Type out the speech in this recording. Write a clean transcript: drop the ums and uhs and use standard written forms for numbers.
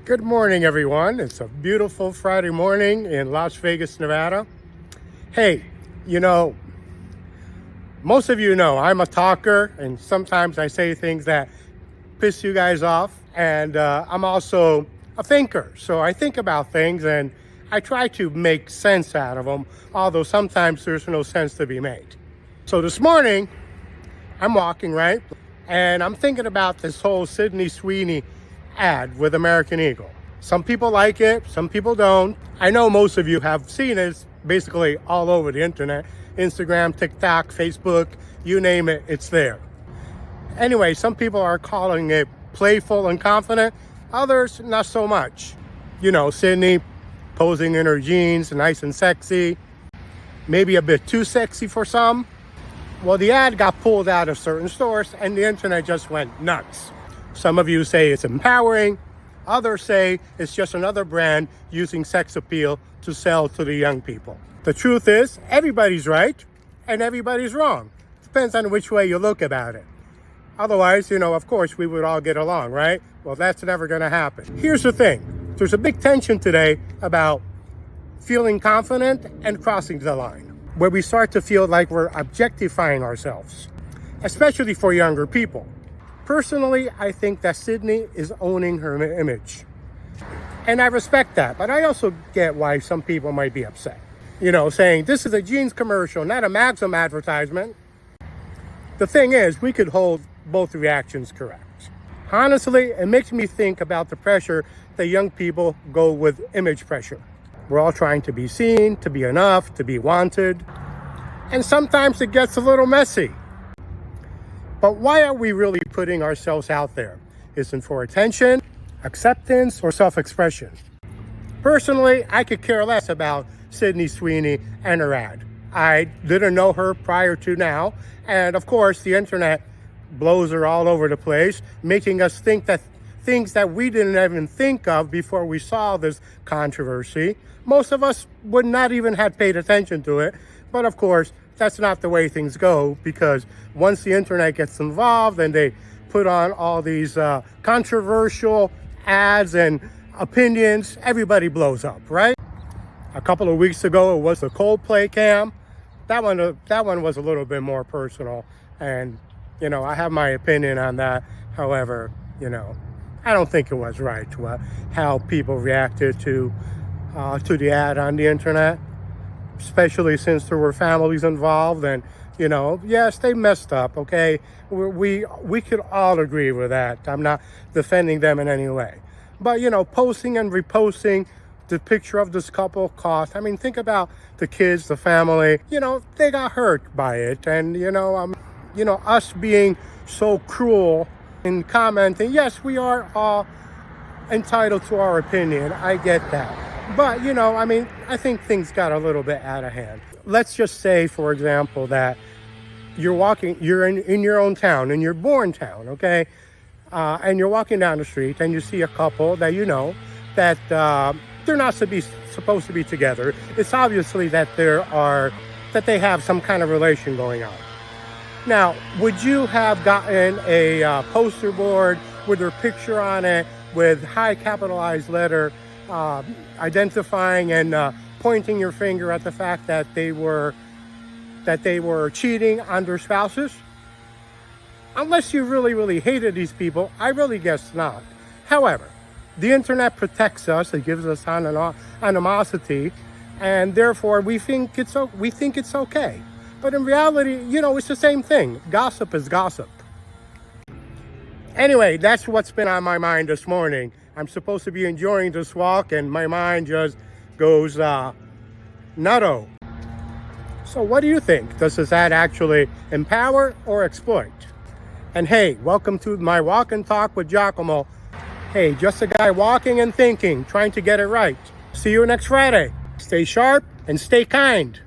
Good morning, everyone. It's a beautiful Friday morning in Las Vegas, Nevada. Hey, most of you know I'm a talker, and sometimes I say things that piss you guys off. And I'm also a thinker. So I think about things and I try to make sense out of them, although sometimes there's no sense to be made. So this morning, I'm walking, right? And I'm thinking about this whole Sydney Sweeney ad with American Eagle. Some people like it, some people don't. I know most of you have seen it basically all over the internet. Instagram, TikTok, Facebook, you name it, it's there. Anyway, some people are calling it playful and confident. Others, not so much. Sydney posing in her jeans, nice and sexy. Maybe a bit too sexy for some. Well, the ad got pulled out of certain stores and the internet just went nuts. Some of you say it's empowering. Others say it's just another brand using sex appeal to sell to the young people. The truth is, everybody's right and everybody's wrong. Depends on which way you look about it. Otherwise, of course, we would all get along, right? Well, that's never going to happen. Here's the thing. There's a big tension today about feeling confident and crossing the line, where we start to feel like we're objectifying ourselves, especially for younger people. Personally, I think that Sydney is owning her image. And I respect that, but I also get why some people might be upset. Saying this is a jeans commercial, not a Maxim advertisement. The thing is, we could hold both reactions correct. Honestly, it makes me think about the pressure that young people go with image pressure. We're all trying to be seen, to be enough, to be wanted. And sometimes it gets a little messy. But why are we really putting ourselves out there? Is it for attention, acceptance, or self-expression? Personally, I could care less about Sydney Sweeney and her ad. I didn't know her prior to now. And of course, the internet blows her all over the place, making us think that things that we didn't even think of before we saw this controversy. Most of us would not even have paid attention to it. But of course, that's not the way things go, because once the internet gets involved and they put on all these controversial ads and opinions, everybody blows up, right? A couple of weeks ago, it was the Coldplay cam. That one was a little bit more personal, and I have my opinion on that. However, I don't think it was right how people reacted to the ad on the internet, especially since there were families involved. And yes, they messed up. Okay, we could all agree with that. I'm not defending them in any way, but posting and reposting the picture of this couple cost. I mean, think about the kids, the family. They got hurt by it, and us being so cruel in commenting. Yes, we are all entitled to our opinion. I get that. But, I think things got a little bit out of hand. Let's just say, for example, that you're in your own town, in your born town, okay? And you're walking down the street and you see a couple that that they're not supposed to be together. It's obviously that they have some kind of relation going on. Now, would you have gotten a poster board with their picture on it with high capitalized letter identifying and pointing your finger at the fact that they were cheating on their spouses? Unless you really, really hated these people, I really guess not. However, the internet protects us. It gives us animosity, and therefore we think it's okay. But in reality, it's the same thing. Gossip is gossip. Anyway, that's what's been on my mind this morning. I'm supposed to be enjoying this walk, and my mind just goes nutto. So what do you think? Does this ad actually empower or exploit? And hey, welcome to my walk and talk with Giacomo. Hey, just a guy walking and thinking, trying to get it right. See you next Friday. Stay sharp and stay kind.